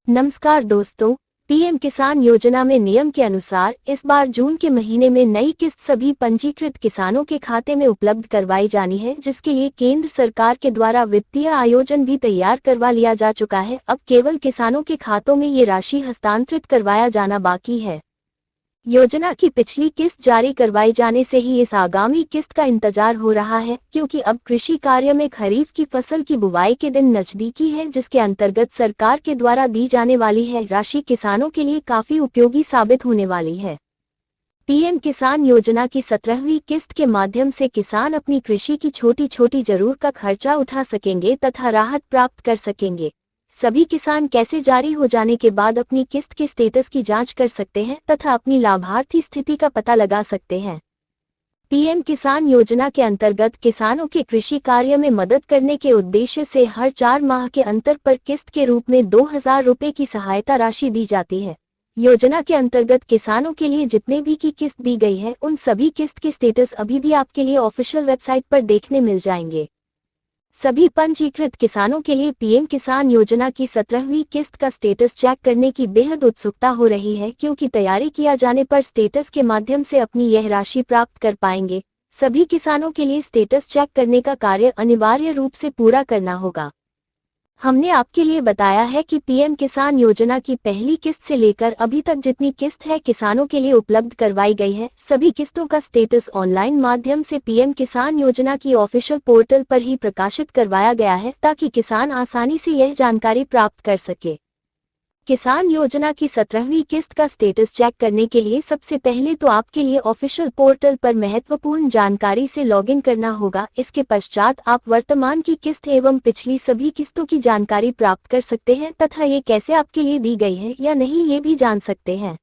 नमस्कार दोस्तों, पीएम किसान योजना में नियम के अनुसार इस बार जून के महीने में नई किस्त सभी पंजीकृत किसानों के खाते में उपलब्ध करवाई जानी है, जिसके लिए केंद्र सरकार के द्वारा वित्तीय आयोजन भी तैयार करवा लिया जा चुका है। अब केवल किसानों के खातों में ये राशि हस्तांतरित करवाया जाना बाकी है। योजना की पिछली किस्त जारी करवाए जाने से ही इस आगामी किस्त का इंतजार हो रहा है, क्योंकि अब कृषि कार्य में खरीफ की फसल की बुवाई के दिन नजदीकी है, जिसके अंतर्गत सरकार के द्वारा दी जाने वाली है राशि किसानों के लिए काफी उपयोगी साबित होने वाली है। पीएम किसान योजना की 17वीं किस्त के माध्यम से किसान अपनी कृषि की छोटी छोटी जरूरत का खर्चा उठा सकेंगे तथा राहत प्राप्त कर सकेंगे। सभी किसान कैसे जारी हो जाने के बाद अपनी किस्त के स्टेटस की जांच कर सकते हैं तथा अपनी लाभार्थी स्थिति का पता लगा सकते हैं। पीएम किसान योजना के अंतर्गत किसानों के कृषि कार्य में मदद करने के उद्देश्य से हर 4 माह के अंतर पर किस्त के रूप में 2000 रुपये की सहायता राशि दी जाती है। योजना के अंतर्गत किसानों के लिए जितने भी की किस्त दी गई है, उन सभी किस्त के स्टेटस अभी भी आपके लिए ऑफिशियल वेबसाइट पर देखने मिल जाएंगे। सभी पंजीकृत किसानों के लिए पीएम किसान योजना की 17वीं किस्त का स्टेटस चेक करने की बेहद उत्सुकता हो रही है, क्योंकि तैयारी किया जाने पर स्टेटस के माध्यम से अपनी यह राशि प्राप्त कर पाएंगे। सभी किसानों के लिए स्टेटस चेक करने का कार्य अनिवार्य रूप से पूरा करना होगा। हमने आपके लिए बताया है कि पीएम किसान योजना की पहली किस्त से लेकर अभी तक जितनी किस्त है किसानों के लिए उपलब्ध करवाई गई है, सभी किस्तों का स्टेटस ऑनलाइन माध्यम से पीएम किसान योजना की ऑफिशियल पोर्टल पर ही प्रकाशित करवाया गया है, ताकि किसान आसानी से यह जानकारी प्राप्त कर सके। किसान योजना की 17वीं किस्त का स्टेटस चेक करने के लिए सबसे पहले तो आपके लिए ऑफिशियल पोर्टल पर महत्वपूर्ण जानकारी से लॉगिन करना होगा। इसके पश्चात आप वर्तमान की किस्त एवं पिछली सभी किस्तों की जानकारी प्राप्त कर सकते हैं तथा ये कैसे आपके लिए दी गई है या नहीं ये भी जान सकते हैं।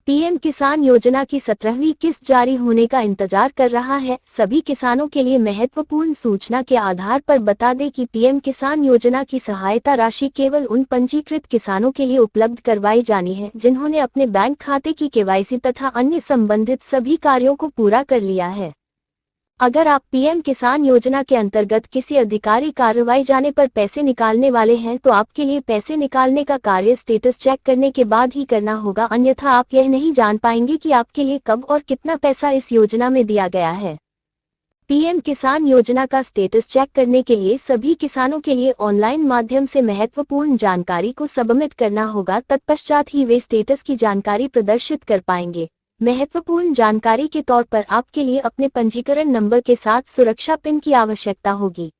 पीएम किसान योजना की 17वीं किस्त जारी होने का इंतजार कर रहा है। सभी किसानों के लिए महत्वपूर्ण सूचना के आधार पर बता दें कि पीएम किसान योजना की सहायता राशि केवल उन पंजीकृत किसानों के लिए उपलब्ध करवाई जानी है जिन्होंने अपने बैंक खाते की केवाईसी तथा अन्य संबंधित सभी कार्यों को पूरा कर लिया है। अगर आप पीएम किसान योजना के अंतर्गत किसी अधिकारी कार्रवाई जाने पर पैसे निकालने वाले हैं, तो आपके लिए पैसे निकालने का कार्य स्टेटस चेक करने के बाद ही करना होगा, अन्यथा आप यह नहीं जान पाएंगे कि आपके लिए कब और कितना पैसा इस योजना में दिया गया है। पीएम किसान योजना का स्टेटस चेक करने के लिए सभी किसानों के लिए ऑनलाइन माध्यम से महत्वपूर्ण जानकारी को सबमिट करना होगा, तत्पश्चात ही वे स्टेटस की जानकारी प्रदर्शित कर पाएंगे। महत्वपूर्ण जानकारी के तौर पर आपके लिए अपने पंजीकरण नंबर के साथ सुरक्षा पिन की आवश्यकता होगी।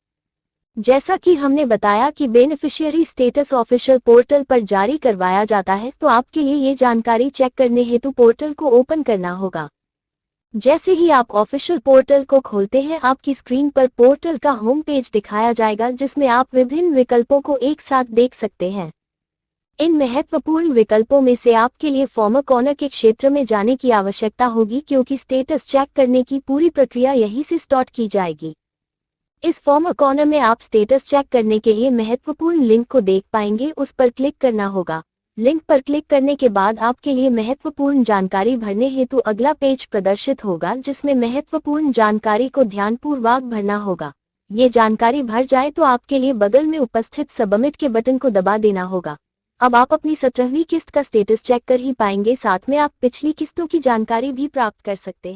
जैसा कि हमने बताया कि बेनिफिशियरी स्टेटस ऑफिशियल पोर्टल पर जारी करवाया जाता है, तो आपके लिए ये जानकारी चेक करने हेतु पोर्टल को ओपन करना होगा। जैसे ही आप ऑफिशियल पोर्टल को खोलते हैं, आपकी स्क्रीन पर पोर्टल का होम पेज दिखाया जाएगा, जिसमें आप विभिन्न विकल्पों को एक साथ देख सकते हैं। इन महत्वपूर्ण विकल्पों में से आपके लिए फॉर्मर कॉर्नर के क्षेत्र में जाने की आवश्यकता होगी, क्योंकि स्टेटस चेक करने की पूरी प्रक्रिया यहीं से स्टार्ट की जाएगी। इस फॉर्मर कॉर्नर में आप स्टेटस चेक करने के लिए महत्वपूर्ण लिंक को देख पाएंगे, उस पर क्लिक करना होगा। लिंक पर क्लिक करने के बाद आपके लिए महत्वपूर्ण जानकारी भरने हेतु अगला पेज प्रदर्शित होगा, जिसमें महत्वपूर्ण जानकारी को ध्यानपूर्वक भरना होगा। ये जानकारी भर जाए तो आपके लिए बगल में उपस्थित सबमिट के बटन को दबा देना होगा। अब आप अपनी 17वीं किस्त का स्टेटस चेक कर ही पाएंगे, साथ में आप पिछली किस्तों की जानकारी भी प्राप्त कर सकते हैं।